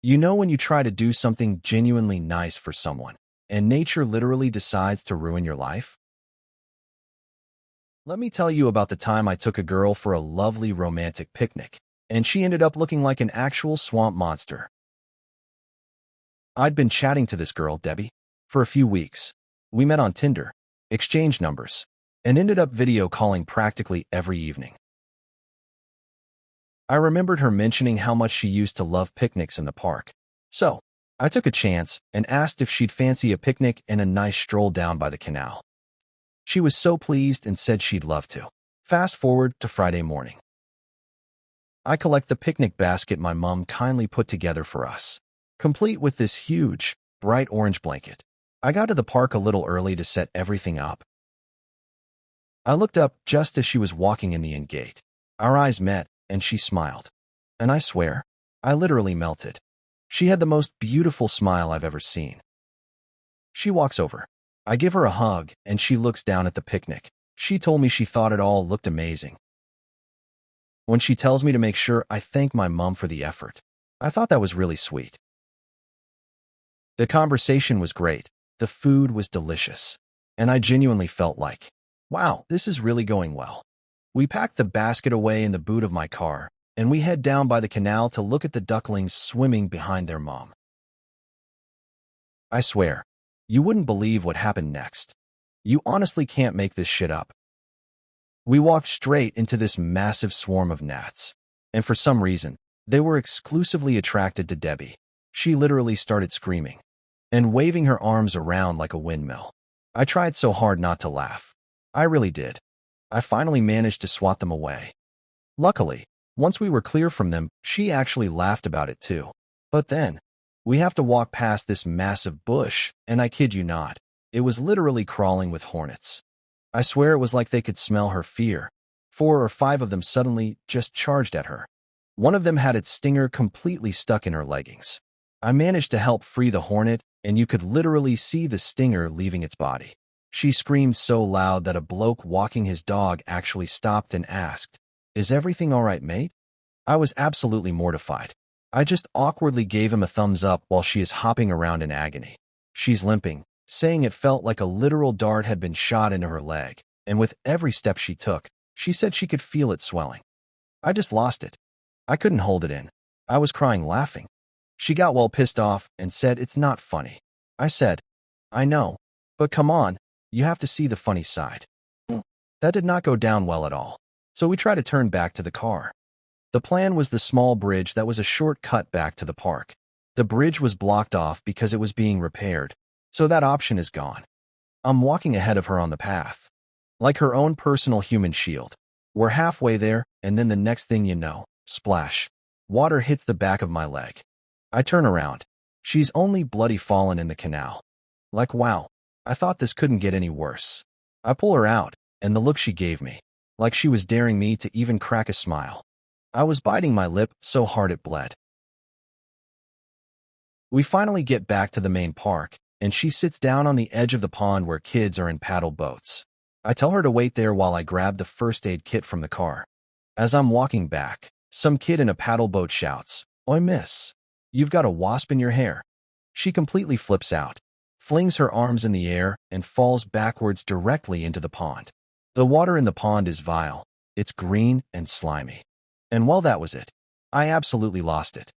You know when you try to do something genuinely nice for someone, and nature literally decides to ruin your life? Let me tell you about the time I took a girl for a lovely romantic picnic, and she ended up looking like an actual swamp monster. I'd been chatting to this girl, Debbie, for a few weeks. We met on Tinder, exchanged numbers, and ended up video calling practically every evening. I remembered her mentioning how much she used to love picnics in the park. So, I took a chance and asked if she'd fancy a picnic and a nice stroll down by the canal. She was so pleased and said she'd love to. Fast forward to Friday morning. I collect the picnic basket my mom kindly put together for us, complete with this huge, bright orange blanket. I got to the park a little early to set everything up. I looked up just as she was walking in the in gate. Our eyes met, and she smiled. And I swear, I literally melted. She had the most beautiful smile I've ever seen. She walks over. I give her a hug, and she looks down at the picnic. She told me she thought it all looked amazing. When she tells me to make sure I thank my mom for the effort, I thought that was really sweet. The conversation was great. The food was delicious. And I genuinely felt like, wow, this is really going well. We packed the basket away in the boot of my car, and we head down by the canal to look at the ducklings swimming behind their mom. I swear, you wouldn't believe what happened next. You honestly can't make this shit up. We walked straight into this massive swarm of gnats, and for some reason, they were exclusively attracted to Debbie. She literally started screaming and waving her arms around like a windmill. I tried so hard not to laugh. I really did. I finally managed to swat them away. Luckily, once we were clear from them, she actually laughed about it too. But then, we have to walk past this massive bush, and I kid you not, it was literally crawling with hornets. I swear it was like they could smell her fear. 4 or 5 of them suddenly just charged at her. One of them had its stinger completely stuck in her leggings. I managed to help free the hornet, and you could literally see the stinger leaving its body. She screamed so loud that a bloke walking his dog actually stopped and asked, "Is everything all right, mate?" I was absolutely mortified. I just awkwardly gave him a thumbs up while she is hopping around in agony. She's limping, saying it felt like a literal dart had been shot into her leg, and with every step she took, she said she could feel it swelling. I just lost it. I couldn't hold it in. I was crying laughing. She got well pissed off and said it's not funny. I said, I know, but come on, you have to see the funny side. That did not go down well at all, so we tried to turn back to the car. The plan was the small bridge that was a shortcut back to the park. The bridge was blocked off because it was being repaired, so that option is gone. I'm walking ahead of her on the path, like her own personal human shield. We're halfway there, and then the next thing you know, splash. Water hits the back of my leg. I turn around. She's only bloody fallen in the canal. Like, wow, I thought this couldn't get any worse. I pull her out, and the look she gave me, like she was daring me to even crack a smile. I was biting my lip so hard it bled. We finally get back to the main park, and she sits down on the edge of the pond where kids are in paddle boats. I tell her to wait there while I grab the first aid kit from the car. As I'm walking back, some kid in a paddle boat shouts, "Oi, miss, you've got a wasp in your hair." She completely flips out, flings her arms in the air, and falls backwards directly into the pond. The water in the pond is vile. It's green and slimy. And while that was it, I absolutely lost it.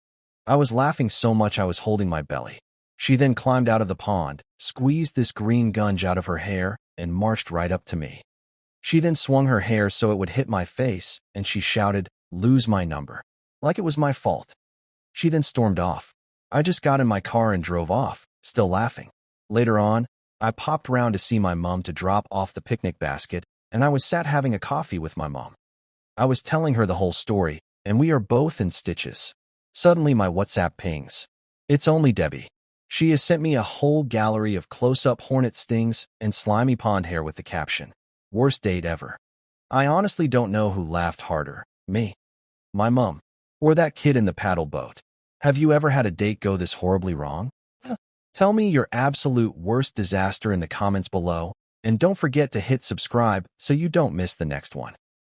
I was laughing so much I was holding my belly. She then climbed out of the pond, squeezed this green gunge out of her hair, and marched right up to me. She then swung her hair so it would hit my face, and she shouted, "Lose my number," like it was my fault. She then stormed off. I just got in my car and drove off, still laughing. Later on, I popped round to see my mom to drop off the picnic basket, and I was sat having a coffee with my mom. I was telling her the whole story, and we are both in stitches. Suddenly my WhatsApp pings. It's only Debbie. She has sent me a whole gallery of close-up hornet stings and slimy pond hair with the caption, "Worst date ever." I honestly don't know who laughed harder, me, my mom, or that kid in the paddle boat. Have you ever had a date go this horribly wrong? Tell me your absolute worst disaster in the comments below, and don't forget to hit subscribe so you don't miss the next one.